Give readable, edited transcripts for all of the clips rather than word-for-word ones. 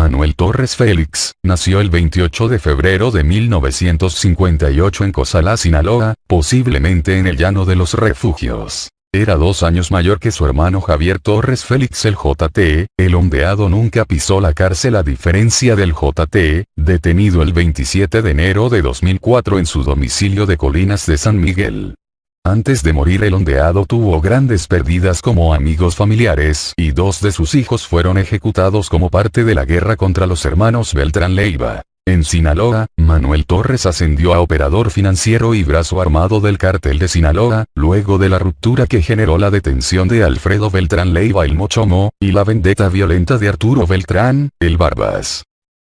Manuel Torres Félix, nació el 28 de febrero de 1958 en Cozalá, Sinaloa, posiblemente en el Llano de los Refugios. Era 2 años mayor que su hermano Javier Torres Félix el JT, el ondeado nunca pisó la cárcel a diferencia del JT, detenido el 27 de enero de 2004 en su domicilio de Colinas de San Miguel. Antes de morir el ondeado tuvo grandes pérdidas como amigos familiares y 2 de sus hijos fueron ejecutados como parte de la guerra contra los hermanos Beltrán Leiva. En Sinaloa, Manuel Torres ascendió a operador financiero y brazo armado del cártel de Sinaloa, luego de la ruptura que generó la detención de Alfredo Beltrán Leiva el Mochomo, y la vendetta violenta de Arturo Beltrán, el Barbas.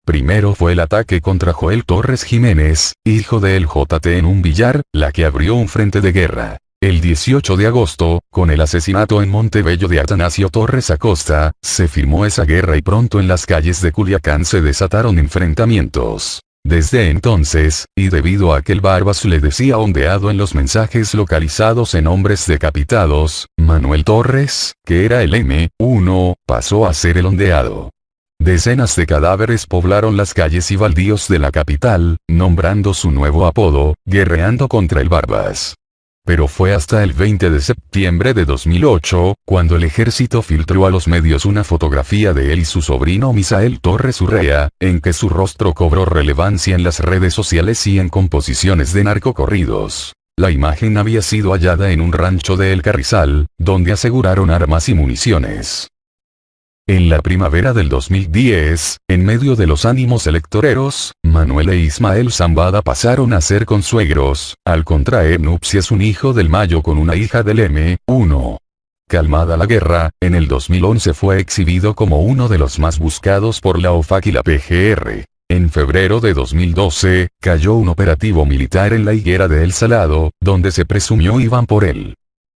Primero fue el ataque contra Joel Torres Jiménez, hijo de el JT en un billar, la que abrió un frente de guerra. El 18 de agosto, con el asesinato en Montebello de Atanasio Torres Acosta, se firmó esa guerra y pronto en las calles de Culiacán se desataron enfrentamientos. Desde entonces, y debido a que el Barbas le decía ondeado en los mensajes localizados en hombres decapitados, Manuel Torres, que era el M1, pasó a ser el ondeado. Decenas de cadáveres poblaron las calles y baldíos de la capital, nombrando su nuevo apodo, guerreando contra el Barbas. Pero fue hasta el 20 de septiembre de 2008, cuando el ejército filtró a los medios una fotografía de él y su sobrino Misael Torres Urrea, en que su rostro cobró relevancia en las redes sociales y en composiciones de narcocorridos. La imagen había sido hallada en un rancho de El Carrizal, donde aseguraron armas y municiones. En la primavera del 2010, en medio de los ánimos electoreros, Manuel e Ismael Zambada pasaron a ser consuegros, al contraer nupcias un hijo del Mayo con una hija del M1. Calmada la guerra, en el 2011 fue exhibido como uno de los más buscados por la OFAC y la PGR. En febrero de 2012, cayó un operativo militar en la higuera de El Salado, donde se presumió iban por él.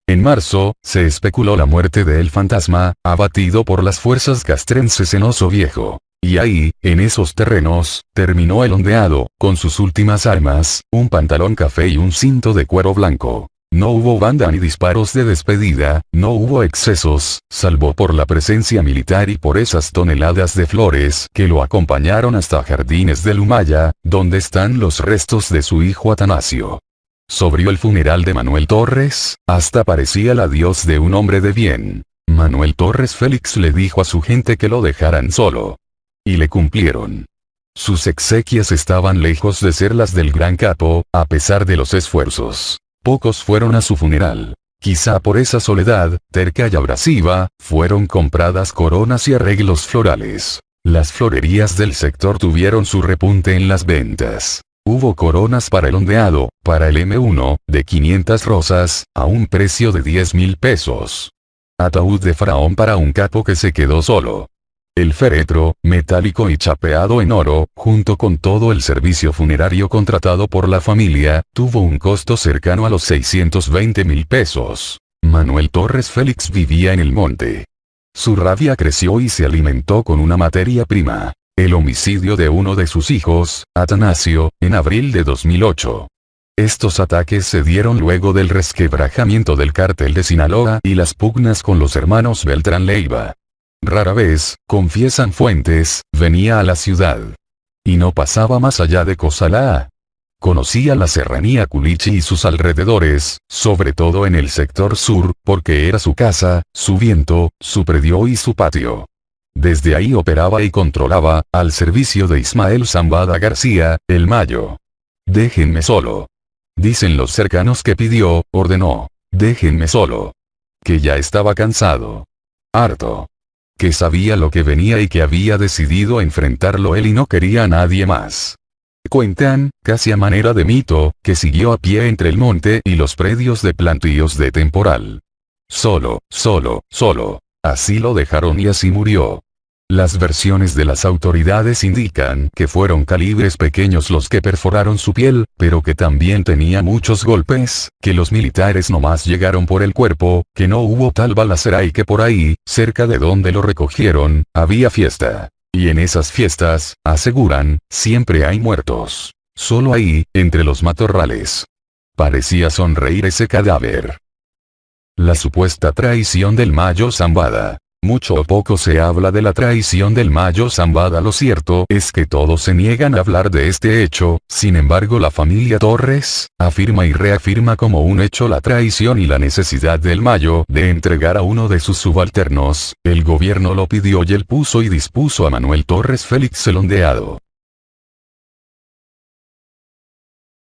En marzo, se especuló la muerte de El Fantasma, abatido por las fuerzas castrenses en Oso Viejo. Y ahí, en esos terrenos, terminó el ondeado, con sus últimas armas, un pantalón café y un cinto de cuero blanco. No hubo banda ni disparos de despedida, no hubo excesos, salvo por la presencia militar y por esas toneladas de flores que lo acompañaron hasta Jardines del Humaya, donde están los restos de su hijo Atanasio. Sobre el funeral de Manuel Torres, hasta parecía el adiós de un hombre de bien. Manuel Torres Félix le dijo a su gente que lo dejaran solo. Y le cumplieron. Sus exequias estaban lejos de ser las del gran capo, a pesar de los esfuerzos. Pocos fueron a su funeral. Quizá por esa soledad, terca y abrasiva, fueron compradas coronas y arreglos florales. Las florerías del sector tuvieron su repunte en las ventas. Hubo coronas para el ondeado, para el M1, de 500 rosas, a un precio de 10,000 pesos. Ataúd de faraón para un capo que se quedó solo. El féretro, metálico y chapeado en oro, junto con todo el servicio funerario contratado por la familia, tuvo un costo cercano a los 620,000 pesos. Manuel Torres Félix vivía en el monte. Su rabia creció y se alimentó con una materia prima. El homicidio de uno de sus hijos, Atanasio, en abril de 2008. Estos ataques se dieron luego del resquebrajamiento del cártel de Sinaloa y las pugnas con los hermanos Beltrán Leiva. Rara vez, confiesan fuentes, venía a la ciudad. Y no pasaba más allá de Cozalá. Conocía la serranía Culichi y sus alrededores, sobre todo en el sector sur, porque era su casa, su viento, su predio y su patio. Desde ahí operaba y controlaba, al servicio de Ismael Zambada García, el Mayo. Déjenme solo. Dicen los cercanos que pidió, ordenó. Déjenme solo. Que ya estaba cansado. Harto. Que sabía lo que venía y que había decidido enfrentarlo él y no quería a nadie más. Cuentan, casi a manera de mito, que siguió a pie entre el monte y los predios de plantíos de temporal. Solo. Así lo dejaron y así murió. Las versiones de las autoridades indican que fueron calibres pequeños los que perforaron su piel, pero que también tenía muchos golpes, que los militares nomás llegaron por el cuerpo, que no hubo tal balacera y que por ahí, cerca de donde lo recogieron, había fiesta. Y en esas fiestas, aseguran, siempre hay muertos. Solo ahí, entre los matorrales. Parecía sonreír ese cadáver. La supuesta traición del Mayo Zambada. Mucho o poco se habla de la traición del Mayo Zambada. Lo cierto es que todos se niegan a hablar de este hecho, sin embargo la familia Torres, afirma y reafirma como un hecho la traición y la necesidad del Mayo de entregar a uno de sus subalternos. El gobierno lo pidió y él puso y dispuso a Manuel Torres Félix el Ondeado.